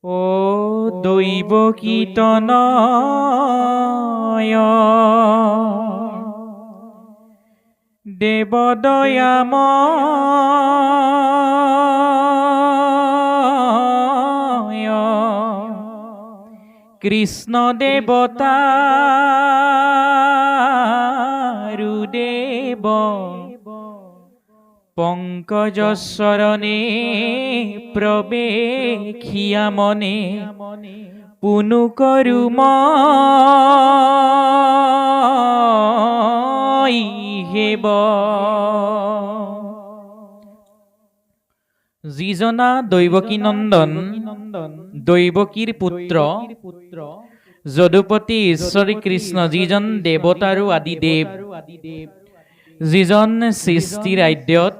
ও দৈব কীৰ্তনয় দেবদয়াময় কৃষ্ণ দেৱতাৰুদেৱ পংকজচৰণে প্ৰৱেশিয়া মনে পুনু কৰো মই হেব। যিজনা দৈৱকী নন্দন দৈৱকীৰ পুত্ৰ যদুপতি ঈশ্বৰী কৃষ্ণ, যিজন দেৱতাৰো আদিদেৱ, যিজন সৃষ্টিৰ আদ্যত,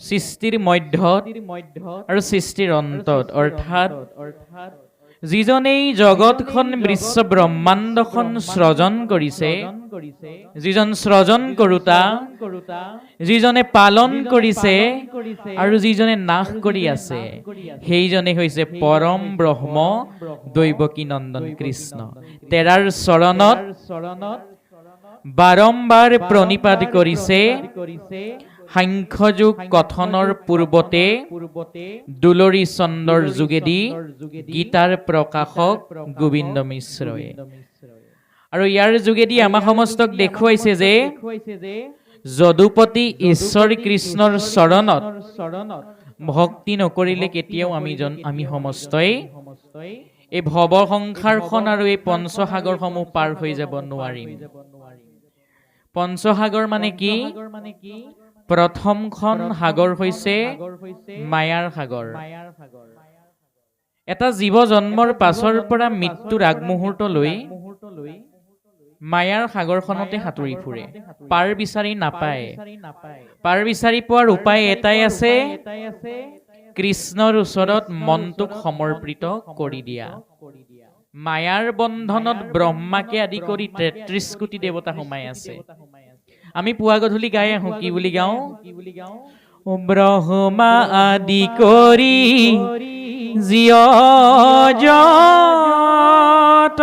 সৃষ্টিৰ মধ্যত আৰু সৃষ্টিৰ অন্তত, অৰ্থাৎ যিজন এই জগতখন বিশ্ব ব্ৰহ্মাণ্ডখন সৃজন কৰিছে, যিজন সৃজন কৰোতা, যিজনে পালন কৰিছে আৰু যিজনে নাশ কৰি আছে, সেইজনে হৈছে পৰম ব্ৰহ্ম দৈৱকী নন্দন কৃষ্ণ। তেৰাৰ চৰণত বাৰম্বাৰ প্ৰণিপাত কৰিছে। সাংখ্যযোগ কথনৰ পূৰ্বতে দুলৰী চন্দৰ যোগেদি গীতাৰ প্ৰকাশক গোবিন্দ মিশ্ৰয়ে, আৰু ইয়াৰ যোগেদি আমাক সমস্তক দেখুৱাইছে যে যদুপতি ঈশ্বৰ কৃষ্ণৰ চৰণত ভক্তি নকৰিলে কেতিয়াও আমি সমস্তই এই ভৱ সংসাৰখন আৰু এই পঞ্চসাগৰসমূহ পাৰ হৈ যাব নোৱাৰিম। পঞ্চসাগৰ মানে কি? প্ৰথমখন সাগৰ হৈছে মায়াৰ সাগৰ। এটা জীৱ জন্মৰ পাছৰ পৰা মৃত্যুৰ আগমুহূৰ্তলৈ মায়াৰ সাগৰখনতে সাঁতুৰি ফুৰে, পাৰ বিচাৰি নাপায়। পাৰ বিচাৰি পোৱাৰ উপায় এটাই আছে, কৃষ্ণৰ ওচৰত মনটোক সমৰ্পিত কৰি দিয়া। মায়াৰ বন্ধনত ব্ৰহ্মাকে আদি কৰি ৩৩ কোটি দেৱতা সোমাই আছে। আমি পুৱা গধূলি গাই আহোঁ, কি বুলি গাওঁ? ব্ৰহ্মা আদি কৰি জীৱ জগত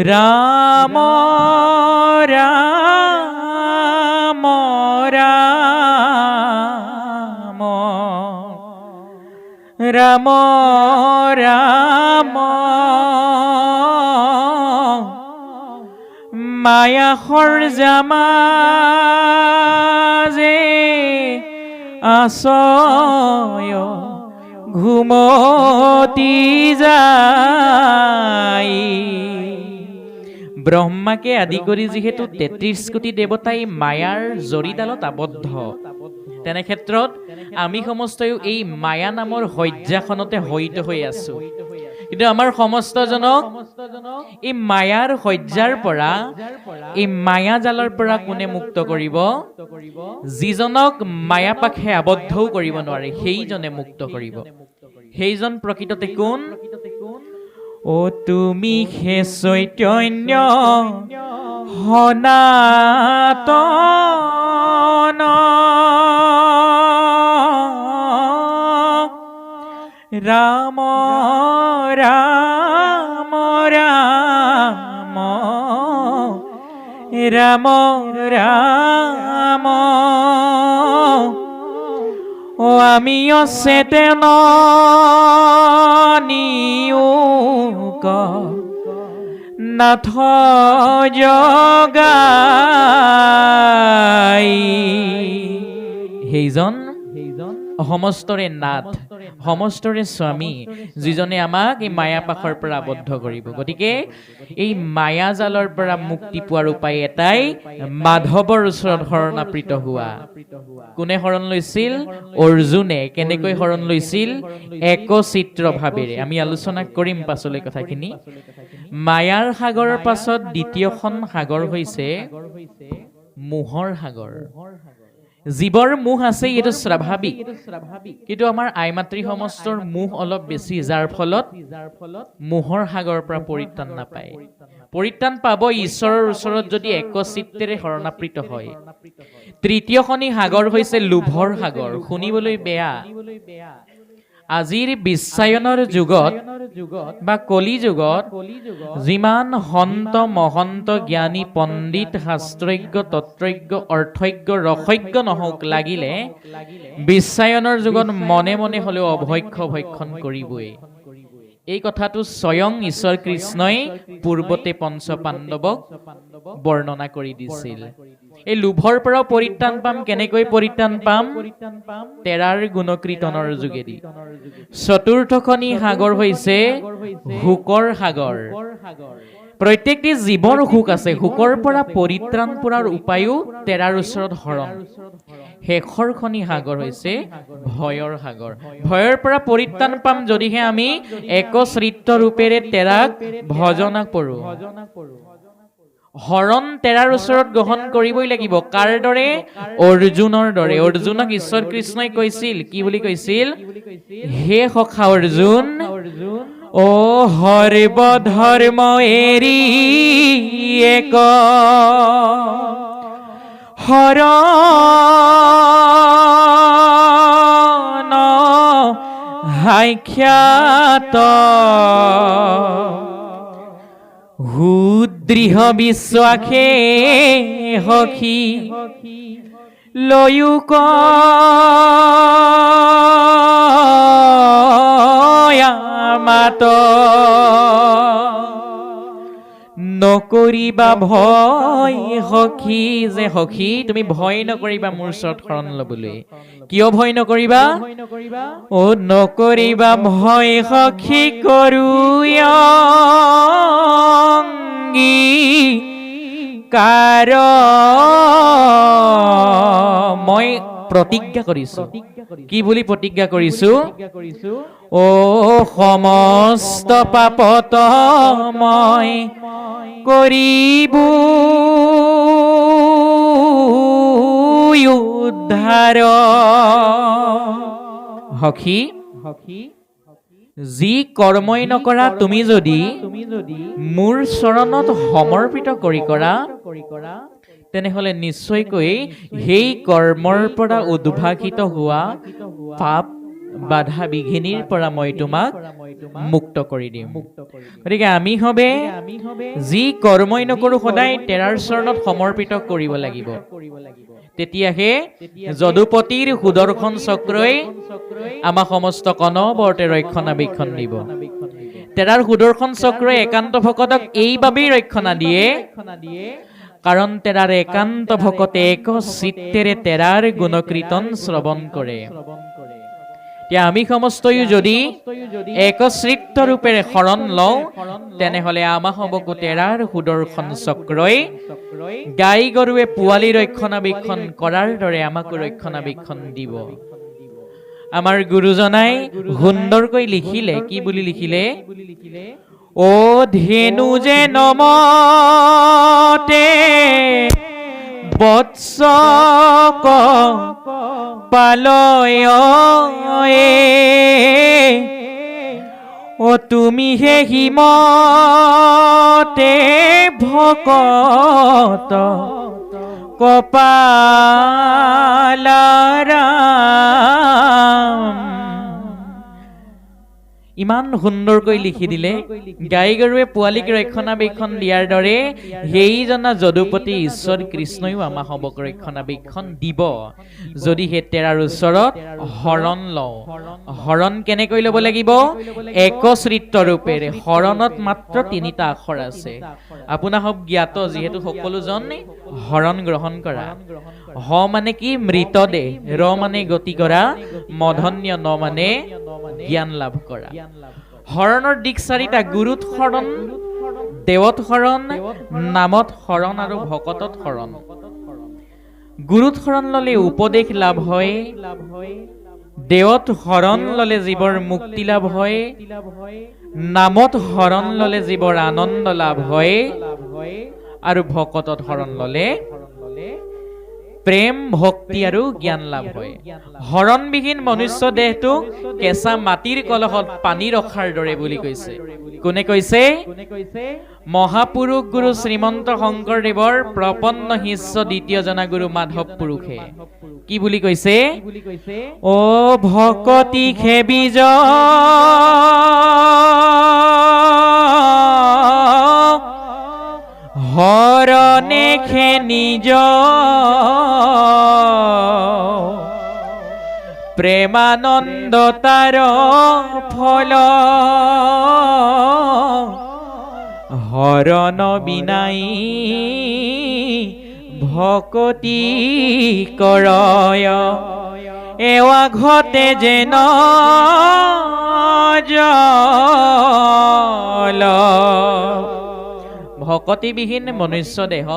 ৰাম ৰাম ৰাম ৰাম ৰাম মায়াসৰ জামাজে আছয় ঘুমতি যায়। ব্ৰহ্মাকে আদি কৰি যিহেতু ৩৩ কোটি দেৱতাই মায়াৰ জৰিডালত আবদ্ধ, তেনে ক্ষেত্ৰত আমি সমস্তয়ো এই মায়া নামৰ শয্যাখনতে শয়িত হৈ আছো। কিন্তু আমাৰ সমস্তজনক এই মায়াৰ শয্যাৰ পৰা, এই মায়া জালৰ পৰা কোনে মুক্ত কৰিব? যিজনক মায়াপাশে আবদ্ধও কৰিব নোৱাৰে, সেইজনে মুক্ত কৰিব। সেইজন প্ৰকৃততে কোন? অ তুমি হে চৈতন্য সনাতন ৰাম ৰাম ৰাম ৰাম ৰাম ও আমি অচেতন নিয়োগ নাথ জগাই। সেইজন সমস্তৰে নাথ, সমস্তৰে স্বামী, যিজনে আমাক এই মায়াপাশৰ পৰা আবদ্ধ কৰিব। গতিকে এই মায়াজালৰ পৰা মুক্তি পোৱাৰ উপায় এটাই, মাধৱৰ ওচৰত শৰণাপৃত হোৱা। কোনে শৰণ লৈছিল? অৰ্জুনে। কেনেকৈ শৰণ লৈছিল? একচিত্ৰ ভাৱেৰে। আমি আলোচনা কৰিম পাছলৈ কথাখিনি। মায়াৰ সাগৰৰ পাছত দ্বিতীয়খন সাগৰ হৈছে মোহৰ সাগৰ। জীৱৰ মোহ আছে, এইটো স্বাভাৱিক, কিন্তু আমাৰ আই মাতৃ সমস্তৰ মোহ অলপ বেছি, যাৰ ফলত মোহৰ সাগৰৰ পৰা পৰিত্ৰাণ নাপায়। পৰিত্ৰাণ পাব ঈশ্বৰৰ ওচৰত যদি একচিত্তেৰে শৰণাপৃত হয়। তৃতীয়খনি সাগৰ হৈছে লোভৰ সাগৰ, শুনিবলৈ বেয়া। আজিৰ বিশ্বায়নৰ যুগত বা কলি যুগত যিমান সন্ত মহন্ত জ্ঞানী পণ্ডিত শাস্ত্ৰজ্ঞ তত্ত্বজ্ঞ অৰ্থজ্ঞ ৰসজ্ঞ নহওক লাগিলে বিশ্বায়নৰ যুগত মনে মনে হলেও অভক্ষ্য ভক্ষণ কৰিবই। এই কথাটো স্বয়ং ঈশ্বৰ কৃষ্ণই পূৰ্বতে পঞ্চ পাণ্ডৱক বৰ্ণনা কৰি দিছিল। এই লোভৰ পৰাও পৰিত্ৰাণ পাম। কেনেকৈ পৰিত্ৰাণ পাম? তেৰাৰ গুণকীৰ্তনৰ যোগেদি। চতুৰ্থখনি সাগৰ হৈছে শোকৰ সাগৰ। প্ৰত্যেকটি জীৱৰ সুখ আছে, সুখৰ পৰা পৰিত্ৰাণ পোৱাৰ উপায়ো তেৰাৰ ওচৰত শৰণ। শেষৰখনি সাগৰ হৈছে ভয়ৰ সাগৰ। ভয়ৰ পৰা পৰিত্ৰাণ পাম যদিহে আমি একশ্ৰিত ৰূপেৰে তেৰাক ভজনা কৰো। শৰণ তেৰাৰ ওচৰত গ্ৰহণ কৰিবই লাগিব। কাৰ দৰে? অৰ্জুনৰ দৰে। অৰ্জুনক ঈশ্বৰ কৃষ্ণই কৈছিল, কি বুলি কৈছিল? হে সখা অৰ্জুন, ও সৰ্ব ধৰ্ম এৰি এক শৰণ সাক্ষাৎ সুদৃঢ় বিশ্বাসে সখী লয়ো মাত নকৰিবা ভয় সখী, যে সখী তুমি ভয় নকৰিবা মোৰ ওচৰত শৰণ ল'বলৈ। কিয় ভয় নকৰিবা? অ নকৰিবা ভয় সখী কৰোয়ংগী কাৰ মই প্ৰতিজ্ঞা কৰিছো। কি বুলি প্ৰতিজ্ঞা কৰিছো? ও সমস্ত পাপত মই কৰিব উদ্ধাৰ। সখী যি কৰ্মই নকৰা তুমি যদি মোৰ চৰণত সমৰ্পিত কৰি কৰা, তেনেহলে নিশ্চয়কৈ সেই কৰ্মৰ পৰা উদ্ভাসিত হোৱা পাপ বাধা বিঘিনিৰ পৰা মই তোমাক মুক্ত কৰি দিম। গতিকে আমি হবে যি কৰ্মই নকৰো সদায় তেৰাৰ চৰণত সমৰ্পিত কৰিব লাগিব। তেতিয়াহে যদুপতিৰ সুদৰ্শন চক্ৰই আমাৰ সমস্ত অনবৰতে ৰক্ষণাবেক্ষণ দিব। তেৰাৰ সুদৰ্শন চক্ৰই একান্ত ভকতক এইবাবেই ৰক্ষণা দিয়ে, কাৰণ তেৰাৰ একান্ত ভকতে একচিত্তেৰে তেৰাৰ গুণকীৰ্তন শ্ৰৱণ কৰে। এতিয়া আমি সমস্তয়ো যদি একশ্ৰিত ৰূপেৰে শৰণ লওঁ, তেনেহলে আমাৰ হ'বকো তেৰাৰ সুদৰ্শন চক্ৰই গাই গৰুৱে পোৱালি ৰক্ষণাবেক্ষণ কৰাৰ দৰে আমাকো ৰক্ষণাবেক্ষণ দিব। আমাৰ গুৰুজনাই সুন্দৰকৈ লিখিলে, কি বুলি লিখিলে? ও ধেনু যে নমতে বৎসক পালয়, ও তুমি হে হিমতে ভকত কপালাৰাম। ইমান সুন্দৰকৈ লিখি দিলে। গাই গৰুৱে পোৱালিক ৰক্ষণাবেক্ষণ দিয়াৰ দৰে সেইজনা যদুপতি ঈশ্বৰ কৃষ্ণইও আমাৰ হ'বক ৰক্ষণাবেক্ষণ দিব, যদি সেই তেৰাৰ ওচৰত শৰণ লওঁ। শৰণ কেনেকৈ ল'ব লাগিব? একশ্ৰিত ৰূপেৰে। শৰণত মাত্ৰ 3টা আখৰ আছে। আপোনাৰ সব জ্ঞাত, যিহেতু সকলোজন শৰণ গ্ৰহণ কৰা। হ মানে কি? মৃতদেহ। ৰ মানে গতি কৰা। মধন্য। ন মানে জ্ঞান লাভ কৰা। শৰণৰ দিশ 4টা: গুৰুত শৰণ, দেৱত শৰণ, নামত শৰণ আৰু ভকতত শৰণ। গুৰুত শৰণ ললে উপদেশ লাভ হয়, দেৱত শৰণ ললে জীৱৰ মুক্তি লাভ হয়, নামত শৰণ ললে জীৱৰ আনন্দ লাভ হয়, আৰু ভকতত শৰণ ললে প্ৰেম ভক্তি আৰু জ্ঞান লাভ হয় হৰণবিহীন মনুষ্য দেহটো কেঁচা মাটিৰ কলহত পানী ৰখাৰ দৰে বুলি কৈছে কোনে কৈছে মহাপুৰুষ গুৰু শ্ৰীমন্ত শংকৰদেৱৰ প্ৰপন্ন শিষ্য দ্বিতীয় জনা গুৰু মাধৱ পুৰুষে কি বুলি কৈছে ও ভকতি খেবিজ হৰণে খে নিজ প্ৰেমানন্দ তাৰ ফল হৰণ বিনাই ভকতি কৰয় এৱা ঘতে যেন জল ভকতিবিহীন মনুষ্য দেহ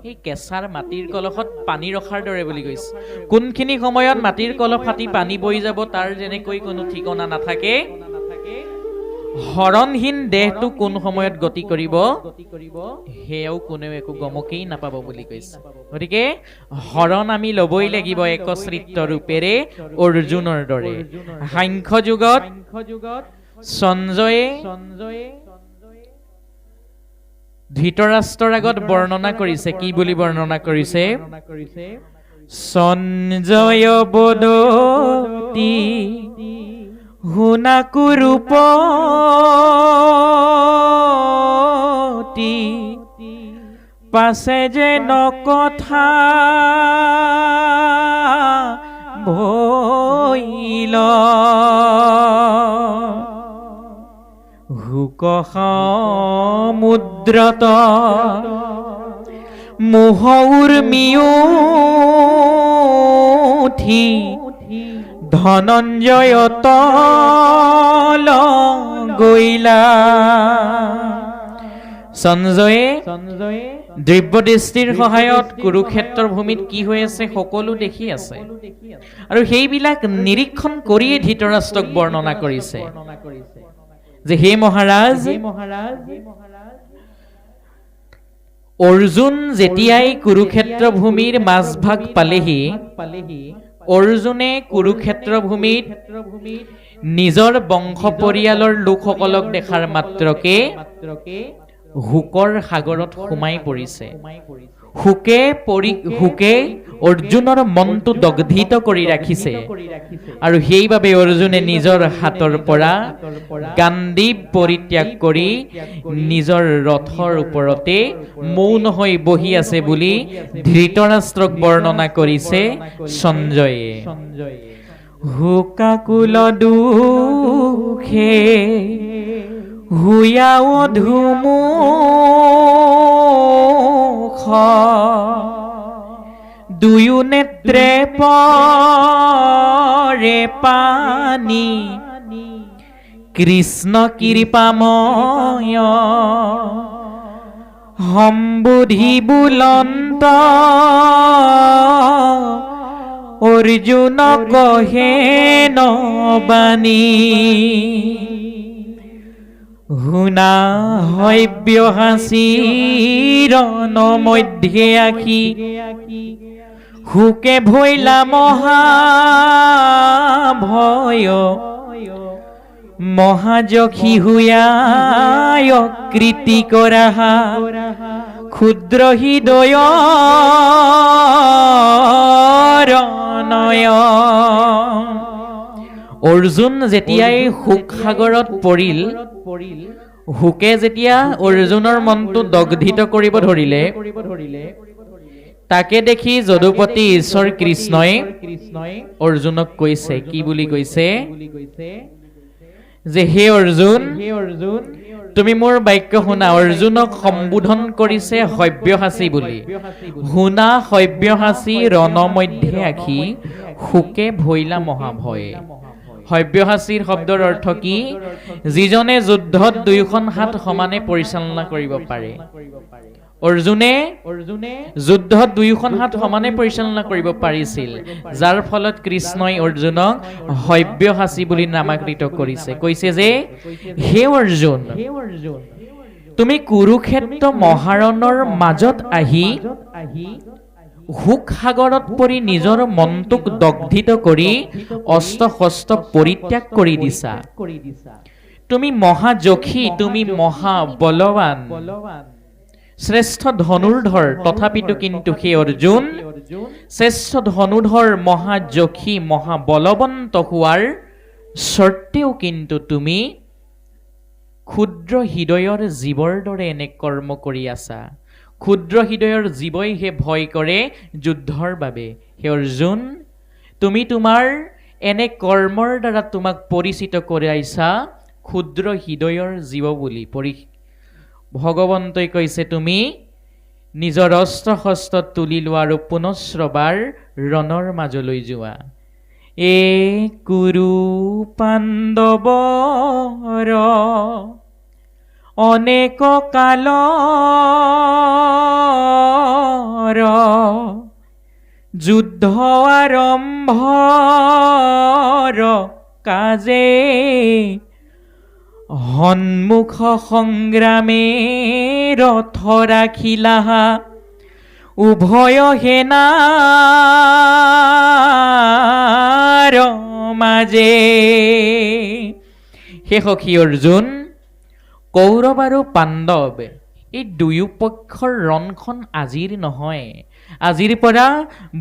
সেই কেঁচাৰ মাটিৰ কলহত পানী ৰখাৰ দৰে বুলি কৈছে কোনখিনি সময়ত মাটিৰ কলহ ফাটি পানী বৈ যাব তাৰ যেনেকৈ কোনো ঠিকনা নাথাকে হৰণহীন দেহটো কোন সময়ত গতি কৰিব সেয়াও কোনেও একো গমকেই নাপাব বুলি কৈছে গতিকে হৰণ আমি ল'বই লাগিব একশ্ৰিত ৰূপেৰে অৰ্জুনৰ দৰে সাংখ্য যুগত সঞ্জয়ে ধৃতৰাষ্ট্ৰৰ আগত বৰ্ণনা কৰিছে কি বুলি বৰ্ণনা কৰিছে সঞ্জয় বদতি হুনাকু ৰূপতি পাছে যে নকথা ভৈল হুক সমুদ্ৰত মোহউৰ মিউঠি ধনঞ্জয় তল গৈলা সঞ্জয়ে দিব্যদৃষ্টিৰ সহায়ত কুৰুক্ষেত্ৰৰ ভূমিত কি হৈ আছে সকলো দেখি আছে আৰু সেইবিলাক নিৰীক্ষণ কৰিয়ে ধৃতৰাষ্ট্ৰক বৰ্ণনা কৰিছে যে হে মহাৰাজ অৰ্জুন যেতিয়াই কুৰুক্ষেত্ৰ ভূমিৰ মাজভাগ পালেহি অৰ্জুনে কুৰুক্ষেত্ৰ ভূমিত নিজৰ বংশ পৰিয়ালৰ লোকসকলক দেখাৰ মাত্ৰকে হুকৰ সাগৰত সোমাই পৰিছে হুকে অৰ্জুনৰ মনটো দগ্ধিত কৰি ৰাখিছে আৰু সেইবাবে অৰ্জুনে নিজৰ হাতৰ পৰা গাণ্ডীৱ পৰিত্যাগ কৰি নিজৰ ৰথৰ ওপৰতে মৌন হৈ বহি আছে বুলি ধৃতৰাষ্ট্ৰক বৰ্ণনা কৰিছে সঞ্জয়ে হুকাকুল দুখে হুয়া অধুমুখ দুয়ো নেত্ৰে পৰে পানী কৃষ্ণ কৃপাময় সম্বুধি বুলন্ত অৰ্জুন কহে নবাণী হুনা হব্যহাসীৰ মধ্যে আখি হুকে ভৈলা মহাভয় মহাযখী হুয়ায় কৃতি কৰাহা ক্ষুদ্ৰ হৃদয় নয় অৰ্জুন যেতিয়াই হুক সাগৰত পৰিল হুকে যেতিয়া অৰ্জুনৰ মনটো দগ্ধিত কৰিব ধৰিলে তাকে দেখি যদুপতি ঈশ্বৰ কৃষ্ণই অৰ্জুনক কৈছে কি বুলি কৈছে যে হে অৰ্জুন তুমি মোৰ বাক্য শুনা অৰ্জুনক সম্বোধন কৰিছে সব্যসাচী বুলি শুনা সব্যসাচী ৰণ মধ্যে আখি হুকে ভৈলা মহাভয়ে সব্যসাচীৰ শব্দৰ অৰ্থ কি যিজনে যুদ্ধত দুয়োখন হাত সমানে পৰিচালনা কৰিব পাৰে অৰ্জুনে যুদ্ধত দুয়োখন হাত সমানে পৰিচালনা কৰিব পাৰিছিল যাৰ ফলত কৃষ্ণই অৰ্জুনক সব্যসাচী বুলি নামাকৃত কৰিছে কৈছে যে হে অৰ্জুন তুমি কুৰুক্ষেত্ৰ মহাৰণৰ মাজত আহি হুক সাগৰত পৰি নিজৰ মনটোক দগ্ধিত কৰি অস্ত্ৰ শস্ত্ৰ পৰিত্যাগ কৰি দিছা। তুমি মহাযখী, তুমি মহাবলৱান, শ্ৰেষ্ঠ ধনুৰ্ধৰ, তথাপিতো কিন্তু সেই অৰ্জুন শ্ৰেষ্ঠ ধনুৰ্ধৰ, মহাযখী, মহাবলৱন্ত হোৱাৰ স্বৰ্তেও কিন্তু তুমি ক্ষুদ্ৰ হৃদয়ৰ জীৱৰ দৰে এনে কৰ্ম কৰি আছা। ক্ষুদ্ৰ হৃদয়ৰ জীৱই হে ভয় কৰে যুদ্ধৰ বাবে। হে অৰ্জুন, তুমি তোমাৰ এনে কৰ্মৰ দ্বাৰা তোমাক পৰিচিত কৰাইছা ক্ষুদ্ৰ হৃদয়ৰ জীৱ বুলি। ভগৱন্তই কৈছে তুমি নিজৰ অস্ত্ৰ শস্ত্ৰ তুলি লোৱা আৰু পুনশ্ৰবাৰ ৰণৰ মাজলৈ যোৱা। এ কুৰু পাণ্ডৱৰ অনেক কালৰ যুদ্ধ আৰম্ভৰ কাজে সন্মুখ সংগ্ৰামে ৰথ ৰাখিলা উভয় সেনাৰ মাজে। হে সখী অৰ্জুন, কৌৰৱ আৰু পাণ্ডৱ এই দুয়ো পক্ষৰ ৰণখন আজিৰ নহয়। আজিৰ পৰা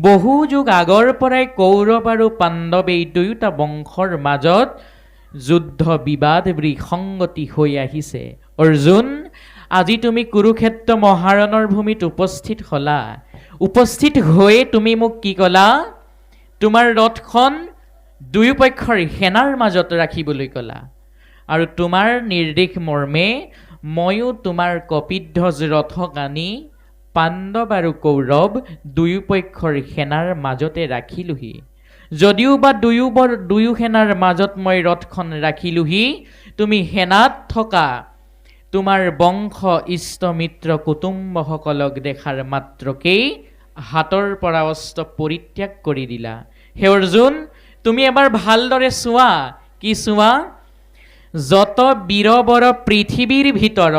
বহু যুগ আগৰ পৰাই কৌৰৱ আৰু পাণ্ডৱ এই দুয়োটা বংশৰ মাজত যুদ্ধ বিবাদ বিসংগতি হৈ আহিছে। অৰ্জুন, আজি তুমি কুৰুক্ষেত্ৰ মহাৰণৰ ভূমিত উপস্থিত হলা। উপস্থিত হৈ তুমি মোক কি ক'লা? তোমাৰ ৰথখন দুয়ো পক্ষৰ সেনাৰ মাজত ৰাখিবলৈ ক'লা। আৰু তোমাৰ নিৰ্দেশ মৰ্মে ময়ো তোমাৰ কপিধ্বজ ৰথক আনি পাণ্ডৱ আৰু কৌৰৱ দুয়ো পক্ষৰ সেনাৰ মাজতে ৰাখিলোহি। যদিও বা দুয়ো সেনাৰ মাজত মই ৰথখন ৰাখিলোহি, তুমি সেনাত থকা তোমাৰ বংশ ইষ্ট মিত্ৰ কুটুম্বসকলক দেখাৰ মাত্ৰকেই হাতৰ পৰা অস্ত্ৰ পৰিত্যাগ কৰি দিলা। হে অৰ্জুন, তুমি এবাৰ ভালদৰে চোৱা। কি চোৱা? যত বীৰবৰ পৃথিৱীৰ ভিতৰ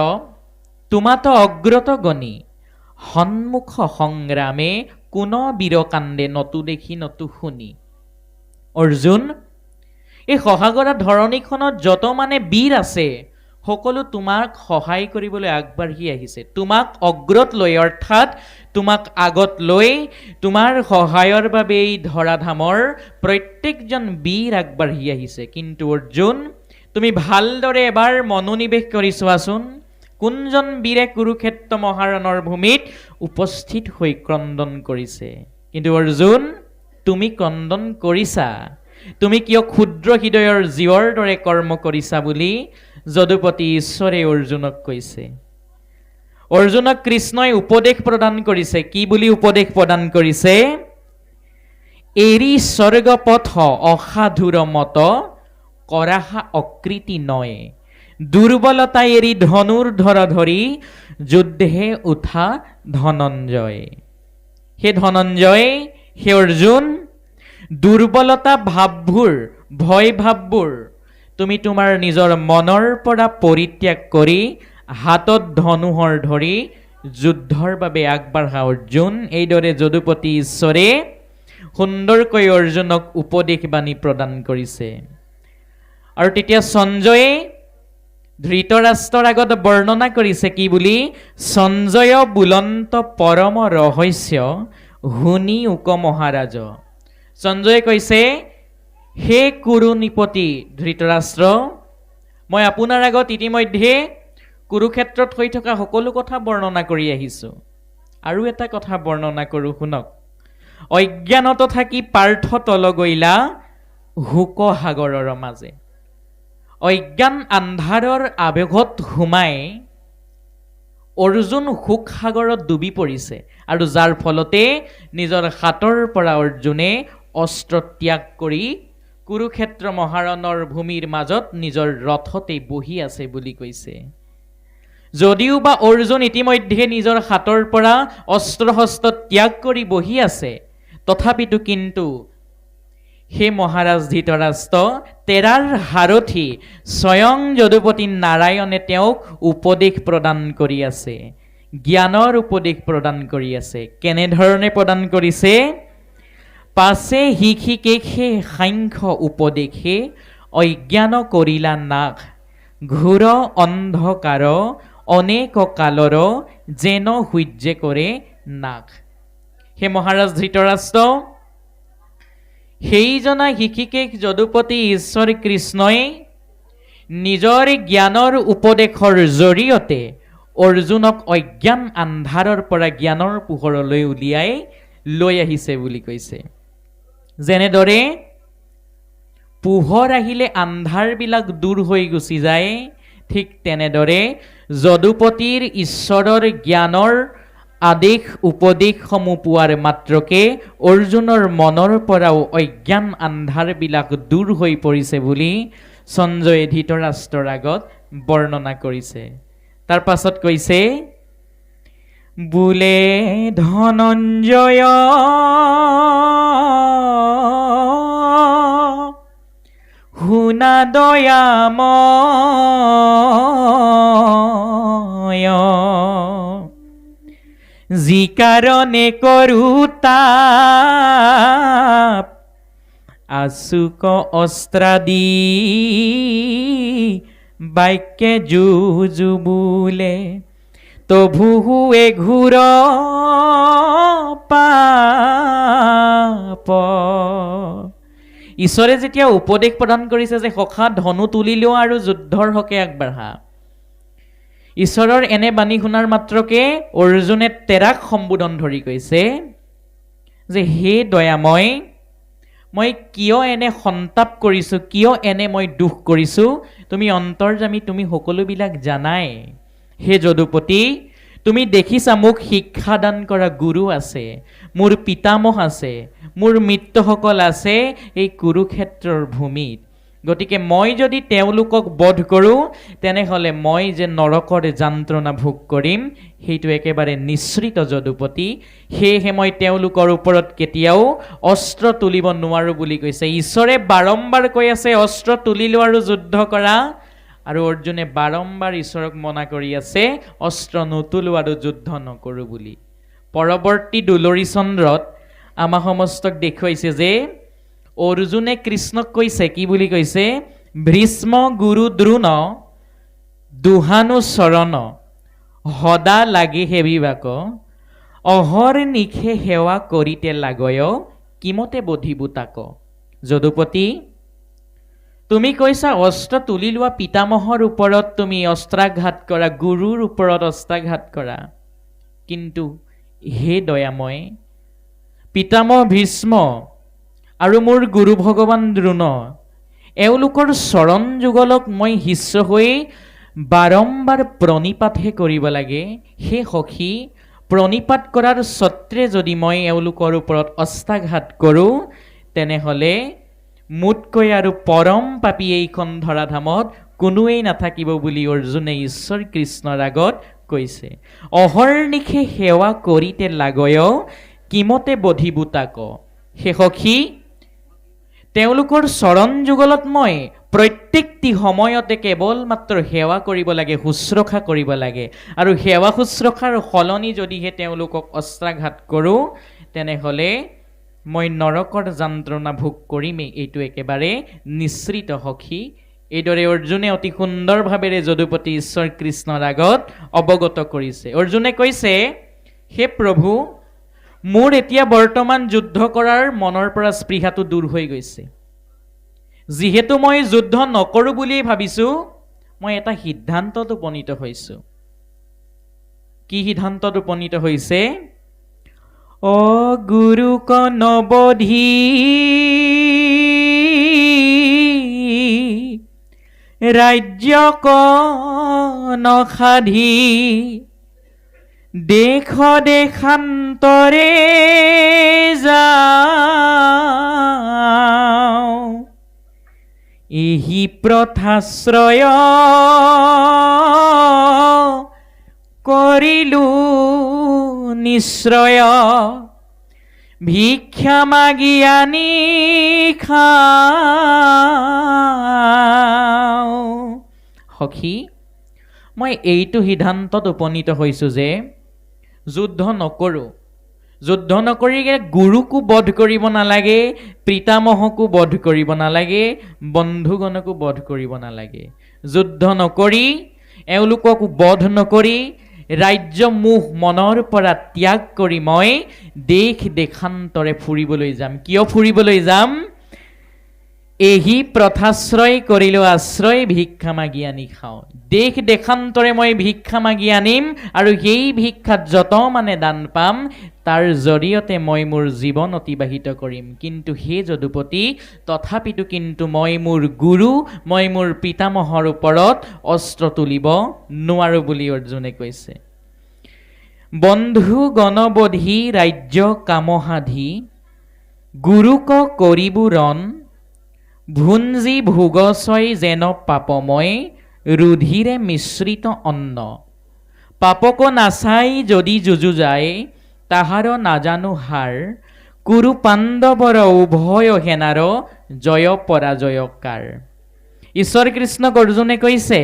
তোমাত অগ্ৰত গণি সন্মুখ সংগ্ৰামে কোন বীৰ কান্দে নতু দেখি নতু শুনি। অৰ্জুন, এই সহাগৰা ধৰণীখনত যত মানে বীৰ আছে সকলো তোমাক সহায় কৰিবলৈ আগবাঢ়ি আহিছে। তোমাক অগ্ৰত লৈ, অৰ্থাৎ তোমাক আগত লৈ তোমাৰ সহায়ৰ বাবে এই ধৰাধামৰ প্ৰত্যেকজন বীৰ আগবাঢ়ি আহিছে। কিন্তু অৰ্জুন, তুমি ভালদৰে এবাৰ মনোনিৱেশ কৰি চোৱাচোন, কোনজন বীৰে কুৰুক্ষেত্ৰ মহাৰণৰ ভূমিত উপস্থিত হৈ ক্ৰন্দন কৰিছে। কিন্তু অৰ্জুন, তুমি ক্ৰন্দন কৰিছা, তুমি কিয় ক্ষুদ্ৰ হৃদয়ৰ জীৱৰ দৰে কৰ্ম কৰিছা বুলি যদুপতি ঈশ্বৰে অৰ্জুনক কৈছে। অৰ্জুনক কৃষ্ণই উপদেশ প্ৰদান কৰিছে। কি বুলি উপদেশ প্ৰদান কৰিছে? এৰি স্বৰ্গ পথ অসাধুৰ মত কৰাহা অকৃতি নয়, দুৰ্বলতা এৰি ধনুৰ্ধৰ ধৰি যুদ্ধে উঠা ধনঞ্জয়। হে ধনঞ্জয়, হে অৰ্জুন, দুৰ্বলতা ভাৱবোৰ, ভয় ভাৱবোৰ তুমি তোমাৰ নিজৰ মনৰ পৰা পৰিত্যাগ কৰি হাতত ধনুহৰ ধৰি যুদ্ধৰ বাবে আগবাঢ়া অৰ্জুন। এইদৰে যদুপতি ঈশ্বৰে সুন্দৰকৈ অৰ্জুনক উপদেশ বাণী প্ৰদান কৰিছে। আৰু তেতিয়া সঞ্জয়ে ধৃতৰাষ্ট্ৰৰ আগত বৰ্ণনা কৰিছে কি বুলি? সঞ্জয় বুলন্ত পৰম ৰহস্য শুনি উক মহাৰাজ। সঞ্জয়ে কৈছে, হে কুৰু নিপতি ধৃতৰাষ্ট্ৰ, মই আপোনাৰ আগত ইতিমধ্যে কুৰুক্ষেত্ৰত হৈ থকা সকলো কথা বৰ্ণনা কৰি আহিছো। আৰু এটা কথা বৰ্ণনা কৰো, শুনক। অজ্ঞানত থাকি পাৰ্থ তল গৈলা হুক সাগৰৰ মাজে। অজ্ঞান আন্ধাৰৰ আৱেগত সোমাই অৰ্জুন হুক সাগৰত ডুবি পৰিছে, আৰু যাৰ ফলতে নিজৰ হাতৰ পৰা অৰ্জুনে অস্ত্ৰ ত্যাগ কৰি কুৰুক্ষেত্ৰ মহাৰণৰ ভূমিৰ মাজত নিজৰ ৰথতে বহি আছে বুলি কৈছে। যদিও বা অৰ্জুন ইতিমধ্যে নিজৰ হাতৰ পৰা অস্ত্ৰ শস্ত্ৰ ত্যাগ কৰি বহি আছে, তথাপিতো কিন্তু হে মহাৰাজ ধৃতৰাষ্ট্ৰ, তেৰাৰ সাৰথি স্বয়ং যদুপতি নাৰায়ণে তেওঁক উপদেশ প্ৰদান কৰি আছে। জ্ঞানৰ উপদেশ প্ৰদান কৰি আছে। কেনেধৰণে প্ৰদান কৰিছে? পাছে শিক্ষিকেশে সাংখ্য উপদেশে অজ্ঞান কৰিলা নাশ, ঘোৰ অন্ধকাৰ অনেক কালৰ যেন সূৰ্যে কৰে নাশ। হে মহাৰাজ ধৃতৰাষ্ট্ৰ, সেইজনা শিক্ষিকেশ যদুপতি ঈশ্বৰ কৃষ্ণই নিজৰ জ্ঞানৰ উপদেশৰ জৰিয়তে অৰ্জুনক অজ্ঞান আন্ধাৰৰ পৰা জ্ঞানৰ পোহৰলৈ উলিয়াই লৈ আহিছে বুলি কৈছে। যেনেদৰে পোহৰ আহিলে আন্ধাৰবিলাক দূৰ হৈ গুচি যায়, ঠিক তেনেদৰে যদুপতিৰ ঈশ্বৰৰ জ্ঞানৰ আদেশ উপদেশসমূহ পোৱাৰ মাত্ৰকে অৰ্জুনৰ মনৰ পৰাও অজ্ঞান আন্ধাৰবিলাক দূৰ হৈ পৰিছে বুলি সঞ্জয়ে ধৃতৰাষ্ট্ৰৰ আগত বৰ্ণনা কৰিছে। তাৰ পাছত কৈছে, বোলে ধনঞ্জয় শুনা দয়াময়, যি কাৰণে কৰো তাপ, আচুক অস্ত্ৰাদি বাক্যে যুজু বোলে, তভু ঘূৰ পাপ। ঈশ্বৰে যেতিয়া উপদেশ প্ৰদান কৰিছে যে সখা ধনু তুলি লোৱা আৰু যুদ্ধৰ হকে আগবাঢ়া, ঈশ্বৰৰ এনে বাণী শুনাৰ মাত্ৰকে অৰ্জুনে তেৰাক সম্বোধন ধৰি কৈছে যে হে দয়াময়, মই কিয় এনে সন্তাপ কৰিছোঁ, কিয় এনে মই দুখ কৰিছোঁ, তুমি অন্তৰ্যামী, তুমি সকলোবিলাক জানাই। হে যদুপতি, তুমি দেখিছা মোক শিক্ষাদান কৰা গুৰু আছে, মোৰ পিতামহ আছে, মোৰ মিত্ৰসকল আছে এই কুৰুক্ষেত্ৰৰ ভূমিত। গতিকে মই যদি তেওঁলোকক বধ কৰোঁ, তেনেহ'লে মই যে নৰকৰ যন্ত্ৰণা ভোগ কৰিম সেইটো একেবাৰে নিশ্চিত যদুপতি। সেয়েহে মই তেওঁলোকৰ ওপৰত কেতিয়াও অস্ত্ৰ তুলিব নোৱাৰোঁ বুলি কৈছে। ঈশ্বৰে বাৰম্বাৰ কৈ আছে অস্ত্ৰ তুলি লোৱা আৰু যুদ্ধ কৰা, আৰু অৰ্জুনে বাৰম্বাৰ ঈশ্বৰক মনা কৰি আছে অস্ত্ৰ নুতুলো আৰু যুদ্ধ নকৰোঁ বুলি। পৰৱৰ্তী দুলৰী চন্দ্ৰত আমাৰ সমস্তক দেখুৱাইছে যে অৰ্জুনে কৃষ্ণক কৈছে, কি বুলি কৈছে? ভীষ্ম গুৰু দ্ৰোণ দুহানু চৰণ, সদা লাগি সেবিবাক, অহৰ নিশে সেৱা কৰিতে লাগয়, কিমতে বধিবু তাক। যদুপতি, তুমি কৈছা অস্ত্ৰ তুলি লোৱা, পিতামহৰ ওপৰত তুমি অস্ত্ৰাঘাত কৰা, গুৰুৰ ওপৰত অস্ত্ৰাঘাত কৰা, কিন্তু হে দয়াময়, পিতামহ ভীষ্ম আৰু মোৰ গুৰু ভগৱান দ্ৰোণ, এওঁলোকৰ চৰণ যুগলক মই শিষ্য হৈ বাৰম্বাৰ প্ৰণিপাতহে কৰিব লাগে। সেই সখী, প্ৰণিপাত কৰাৰ স্বত্ৰে যদি মই এওঁলোকৰ ওপৰত অস্ত্ৰাঘাত কৰোঁ, তেনেহ'লে মোতকৈ আৰু পৰম পাপী এইখন ধৰাধামত কোনোৱেই নাথাকিব বুলি অৰ্জুনে ঈশ্বৰ কৃষ্ণৰ আগত কৈছে। অহৰ্নিশে সেৱা কৰিতে লাগয়, কিমতে বধিবু তাক। হে সখী, তেওঁলোকৰ চৰণ যুগলত মই প্ৰত্যেকটি সময়তে কেৱল মাত্ৰ সেৱা কৰিব লাগে, শুশ্ৰূষা কৰিব লাগে, আৰু সেৱা শুশ্ৰূষাৰ সলনি যদিহে তেওঁলোকক অস্ত্ৰাঘাত কৰোঁ, তেনেহ'লে মই নৰকৰ যন্ত্ৰণা ভোগ কৰিমেই, এইটো একেবাৰে নিশ্চিত সখী। এইদৰে অৰ্জুনে অতি সুন্দৰভাৱেৰে যদুপতি ঈশ্বৰ কৃষ্ণৰ আগত অৱগত কৰিছে। অৰ্জুনে কৈছে, হে প্ৰভু, মোৰ এতিয়া বৰ্তমান যুদ্ধ কৰাৰ মনৰ পৰা স্পৃহাটো দূৰ হৈ গৈছে। যিহেতু মই যুদ্ধ নকৰোঁ বুলিয়েই ভাবিছোঁ, মই এটা সিদ্ধান্তত উপনীত হৈছোঁ। কি সিদ্ধান্তত উপনীত হৈছে? গুৰুক নবধি ৰাজ্যক নসাধি, দেশ দেশান্তৰে যাওঁ, এহি প্ৰথাশ্ৰয় কৰিলো নিশ্চয়, ভিক্ষা মাগি আনি খাওঁ। সখী, মই এইটো সিদ্ধান্তত উপনীত হৈছোঁ যে যুদ্ধ নকৰোঁ। যুদ্ধ নকৰি গুৰুকো বধ কৰিব নালাগে, পিতামহকো বধ কৰিব নালাগে, বন্ধুগণকো বধ কৰিব নালাগে। যুদ্ধ নকৰি, এওঁলোকক বধ নকৰি, ৰাজ্য মোহ মনৰ পৰা ত্যাগ কৰি মই দেশ দেশান্তৰে ফুৰিবলৈ যাম। কিয় ফুৰিবলৈ যাম? এহি প্ৰথাশ্ৰয় কৰিলো আশ্ৰয়, ভিক্ষা মাগি আনি খাওঁ। দেশ দেশান্তৰে মই ভিক্ষা মাগি আনিম, আৰু সেই ভিক্ষাত যত মানে দান পাম তাৰ জৰিয়তে মই মোৰ জীৱন অতিবাহিত কৰিম। কিন্তু হে যদুপতি, তথাপিতো কিন্তু মই মোৰ গুৰু, মই মোৰ পিতামহৰ ওপৰত অস্ত্ৰ তুলিব নোৱাৰো বুলি অৰ্জুনে কৈছে। বন্ধু গণবধি ৰাজ্য কামসাধি, গুৰুক কৰিবু ৰণ, ভুঞ্জি ভোগচয় যেন পাপময়, ৰুধিৰে মিশ্ৰিত অন্ন। পাপক নাচাই যদি যুঁজু যায়, তাহাৰ নাজানো হাৰ, কুৰু পাণ্ডৱৰ উভয় সেনাৰ, জয় পৰাজয় কাৰ। ঈশ্বৰ কৃষ্ণক অৰ্জুনে কৈছে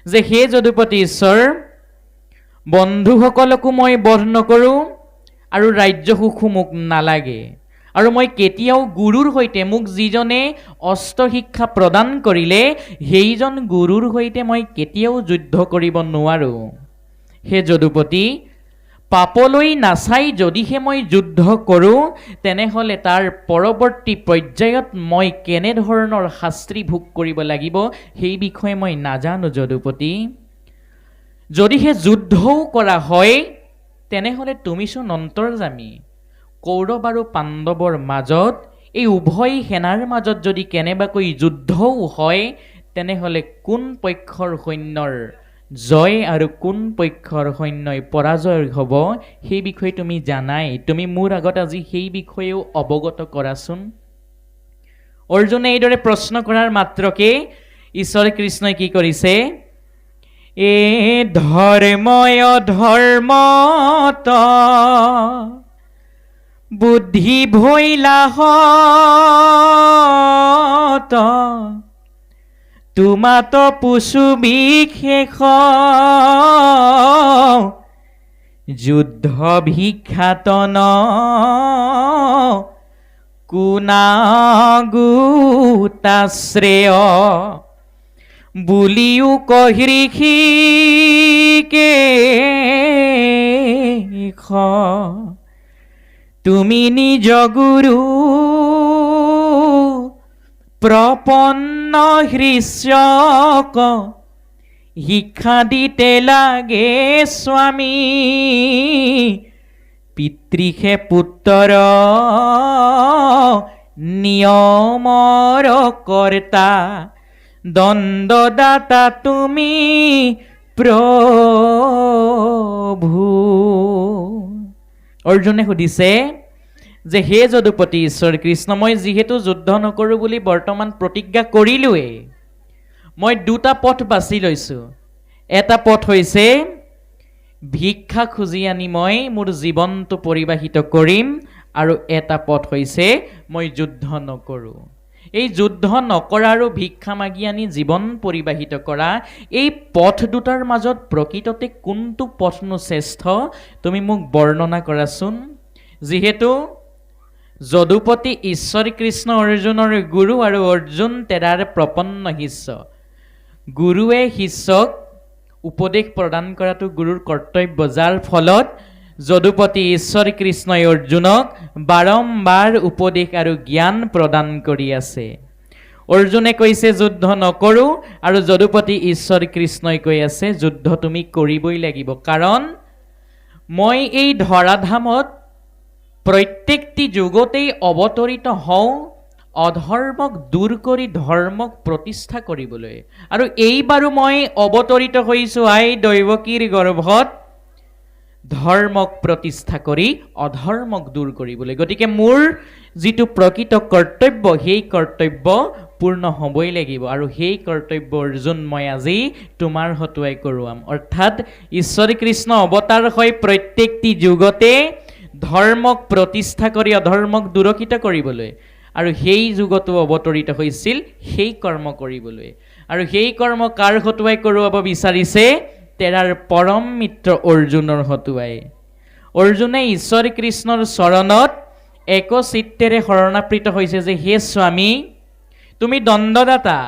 যে হে যদুপতি ঈশ্বৰ, বন্ধুসকলকো মই বধ নকৰোঁ, আৰু ৰাজ্য সুখো মোক নালাগে, আৰু মই কেতিয়াও গুৰুৰ সৈতে, মোক যিজনে অস্ত্ৰ শিক্ষা প্ৰদান কৰিলে সেইজন গুৰুৰ সৈতে মই কেতিয়াও যুদ্ধ কৰিব নোৱাৰোঁ। হে যদুপতি, পাপলৈ নাচাই যদিহে মই যুদ্ধ কৰোঁ, তেনেহ'লে তাৰ পৰৱৰ্তী পৰ্যায়ত মই কেনেধৰণৰ শাস্তি ভোগ কৰিব লাগিব সেই বিষয়ে মই নাজানো যদুপতি। যদিহে যুদ্ধও কৰা হয়, তেনেহ'লে তুমিচোন অন্তৰ্যামী। কৌৰৱ আৰু পাণ্ডৱৰ মাজত, এই উভয় সেনাৰ মাজত যদি কেনেবাকৈ যুদ্ধও হয়, তেনেহ'লে কোন পক্ষৰ সৈন্যৰ জয় আৰু কোন পক্ষৰ সৈন্যই পৰাজয় হ'ব সেই বিষয়ে তুমি জানাই। তুমি মোৰ আগত আজি সেই বিষয়েও অৱগত কৰাচোন। অৰ্জুনে এইদৰে প্ৰশ্ন কৰাৰ মাত্ৰকে ঈশ্বৰ কৃষ্ণই কি কৰিছে? এ ধৰ্ময় ধৰ্মত বুদ্ধি ভৈলা হত, তোমাত পুছু বিশেষ, যুদ্ধ ভিক্ষাতন কুনাগুতাশ্ৰেয়, বুলিও কহিৰিষিকে তুমি নিজ গুৰু প্ৰপন্ন হৃষ্যক, শিক্ষা দিতে লাগে স্বামী, পিতৃষে পুত্ৰৰ নিয়মৰ কৰ্তা, দণ্ডদাতা তুমি প্ৰভু। অৰ্জুনে সুধিছে যে হে যদুপতি ঈশ্বৰ কৃষ্ণ, মই যিহেতু যুদ্ধ নকৰোঁ বুলি বৰ্তমান প্ৰতিজ্ঞা কৰিলোৱেই, মই দুটা পথ বাছি লৈছোঁ। এটা পথ হৈছে ভিক্ষা খুজি আনি মই মোৰ জীৱনটো পৰিবাহিত কৰিম, আৰু এটা পথ হৈছে মই যুদ্ধ নকৰোঁ। এই যুদ্ধ নকৰা আৰু ভিক্ষা মাগি আনি জীৱন পৰিবাহিত কৰা, এই পথ দুটাৰ মাজত প্ৰকৃততে কোনটো পথনো শ্ৰেষ্ঠ তুমি মোক বৰ্ণনা কৰাচোন। যিহেতু যদুপতি ঈশ্বৰ কৃষ্ণ অৰ্জুনৰ গুৰু, আৰু অৰ্জুন তেৰাৰ প্ৰপন্ন শিষ্য। গুৰুৱে শিষ্যক উপদেশ প্ৰদান কৰাটো গুৰুৰ কৰ্তব্য, যাৰ ফলত যদুপতি ঈশ্বৰ কৃষ্ণই অৰ্জুনক বাৰম্বাৰ উপদেশ আৰু জ্ঞান প্ৰদান কৰি আছে। অৰ্জুনে কৈছে যুদ্ধ নকৰোঁ, আৰু যদুপতি ঈশ্বৰ কৃষ্ণই কৈ আছে যুদ্ধ তুমি কৰিবই লাগিব, কাৰণ মই এই ধৰাধামত প্ৰত্যেকটি যুগতেই অৱতৰিত হওঁ অধৰ্মক দূৰ কৰি ধৰ্মক প্ৰতিষ্ঠা কৰিবলৈ, আৰু এইবাৰো মই অৱতৰিত হৈছোঁ আই দৈৱকীৰ গৰ্ভত ধৰ্মক প্ৰতিষ্ঠা কৰি অধৰ্মক দূৰ কৰিবলৈ। গতিকে মোৰ যিটো প্ৰকৃত কৰ্তব্য, সেই কৰ্তব্য পূৰ্ণ হ'বই লাগিব, আৰু সেই কৰ্তব্য অৰ্জুন মই আজি তোমাৰ হতুৱাই কৰোৱাম। অৰ্থাৎ ঈশ্বৰ কৃষ্ণ অৱতাৰ হয় প্ৰত্যেকটি যুগতে ধৰ্মক প্ৰতিষ্ঠা কৰি অধৰ্মক দূৰকিত কৰিবলৈ, আৰু সেই যুগতো অৱতৰিত হৈছিল সেই কৰ্ম কৰিবলৈ। আৰু সেই কৰ্ম কাৰ হতুৱাই কৰোৱাব বিচাৰিছে? তেৰাৰ পৰম মিত্ৰ অৰ্জুনৰ হতুৱাই অৰ্জুনে ঈশ্বৰ কৃষ্ণৰ চৰণত একচিত্তেৰে শৰণাপৃত হৈছে যে হে স্বামী তুমি দণ্ডদাতা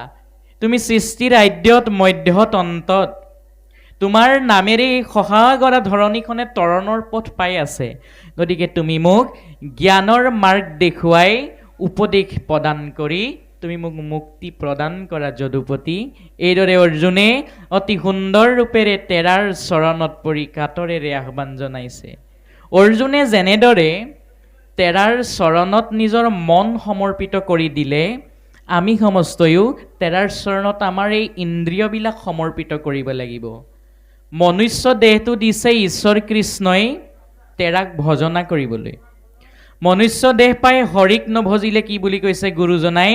তুমি সৃষ্টিৰ আদ্যত মধ্যত অন্তত তোমাৰ নামেৰে সহাগৰা ধৰণীখনে তৰণৰ পথ পাই আছে গতিকে তুমি মোক জ্ঞানৰ মাৰ্গ দেখুৱাই উপদেশ প্ৰদান কৰি তুমি মোক মুক্তি প্ৰদান কৰা যদুপতি এইদৰে অৰ্জুনে অতি সুন্দৰ ৰূপেৰে তেৰাৰ চৰণত পৰি কাতৰেৰে আহ্বান জনাইছে অৰ্জুনে যেনেদৰে তেৰাৰ চৰণত নিজৰ মন সমৰ্পিত কৰি দিলে আমি সমস্তয়ো তেৰাৰ চৰণত আমাৰ এই ইন্দ্ৰিয়বিলাক সমৰ্পিত কৰিব লাগিব মনুষ্য দেহটো দিছে ঈশ্বৰ কৃষ্ণই তেৰাক ভজনা কৰিবলৈ মনুষ্য দেহ পাই হৰিক নভজিলে কি বুলি কৈছে গুৰুজনাই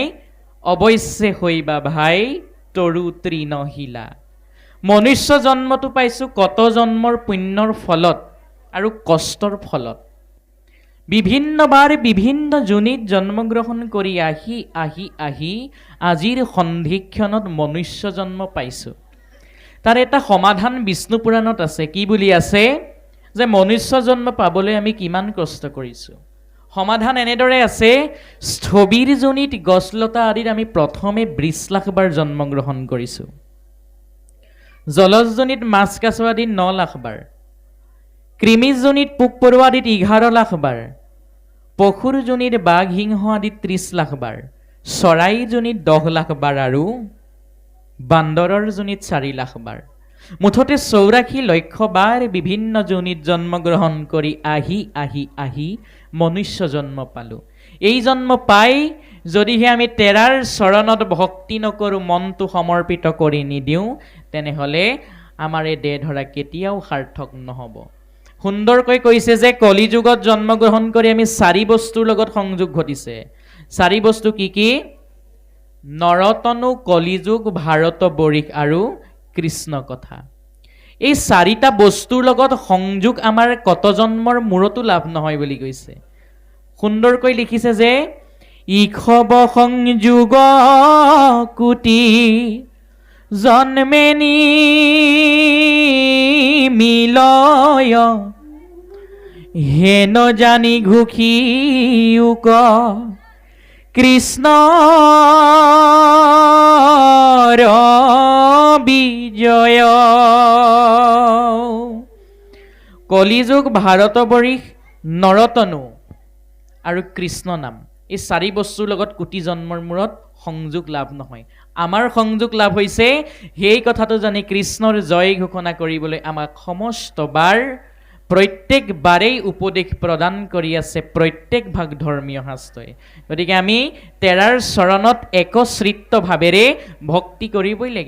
অৱশ্যে হৈবা ভাই তৰু তৃণশিলা মনুষ্য জন্মটো পাইছোঁ কত জন্মৰ পুণ্যৰ ফলত আৰু কষ্টৰ ফলত বিভিন্নবাৰ বিভিন্ন যোনিত জন্মগ্ৰহণ কৰি আহি আহি আহি আজিৰ সন্ধিক্ষণত মনুষ্য জন্ম পাইছোঁ তাৰ এটা সমাধান বিষ্ণু পুৰাণত আছে কি বুলি আছে যে মনুষ্য জন্ম পাবলৈ আমি কিমান কষ্ট কৰিছোঁ সমাধান এনেদৰে আছে স্থবিৰ যোনিত গছলতা আদিত আমি প্ৰথমে 20 লাখ বাৰ জন্মগ্ৰহণ কৰিছোঁ জলজ যোনিত মাছ কাছ আদিত 9 লাখ বাৰ কৃমি যোনিত পোক পৰুৱা আদিত 11 লাখ বাৰ পশুৰ যোনিত বাঘ সিংহ আদিত 30 লাখ বাৰ চৰাই যোনিত 10 লাখ বাৰ আৰু বান্দৰৰ যোনিত 4 লাখ বাৰ মুঠতে 84 লক্ষ বাৰ বিভিন্ন যোনিত জন্মগ্ৰহণ কৰি আহি আহি আহি মনুষ্য জন্ম পালোঁ এই জন্ম পাই যদিহে আমি তেৰাৰ চৰণত ভক্তি নকৰোঁ মনটো সমৰ্পিত কৰি নিদিওঁ তেনেহ'লে আমাৰ এই দেহ ধৰা কেতিয়াও সাৰ্থক নহ'ব সুন্দৰকৈ কৈছে যে কলিযুগত জন্মগ্ৰহণ কৰি আমি 4 বস্তুৰ লগত সংযোগ ঘটিছে 4 বস্তু কি কি নৰতনু কলিযুগ ভাৰত বৰিশ আৰু কৃষ্ণ কথা এই 4টা বস্তুৰ লগত সংযোগ আমাৰ কত জন্মৰ মূৰতো লাভ নহয় বুলি কৈছে সুন্দৰকৈ লিখিছে যে ইখব সংযোগ কোটি জন্মেনি মিলয় হেন জানি ঘুখি উক কৃষ্ণ বিজয় কলিযুগ ভাৰতবৰ্ষ নৰতনু আৰু কৃষ্ণ নাম এই 4 বস্তুৰ লগত কোটি জন্মৰ মূৰত সংযোগ লাভ নহয় আমাৰ সংযোগ লাভ হৈছে সেই কথাটো জানি কৃষ্ণৰ জয় ঘোষণা কৰিবলৈ আমাক সমস্তবাৰ প্ৰত্যেকবাৰেই উপদেশ প্ৰদান কৰি আছে প্ৰত্যেক ভাগ ধৰ্মীয় শাস্ত্ৰই গতিকে আমি তেৰাৰ চৰণত একশ্ৰিত ভাৱেৰে ভক্তি কৰিবই লাগিব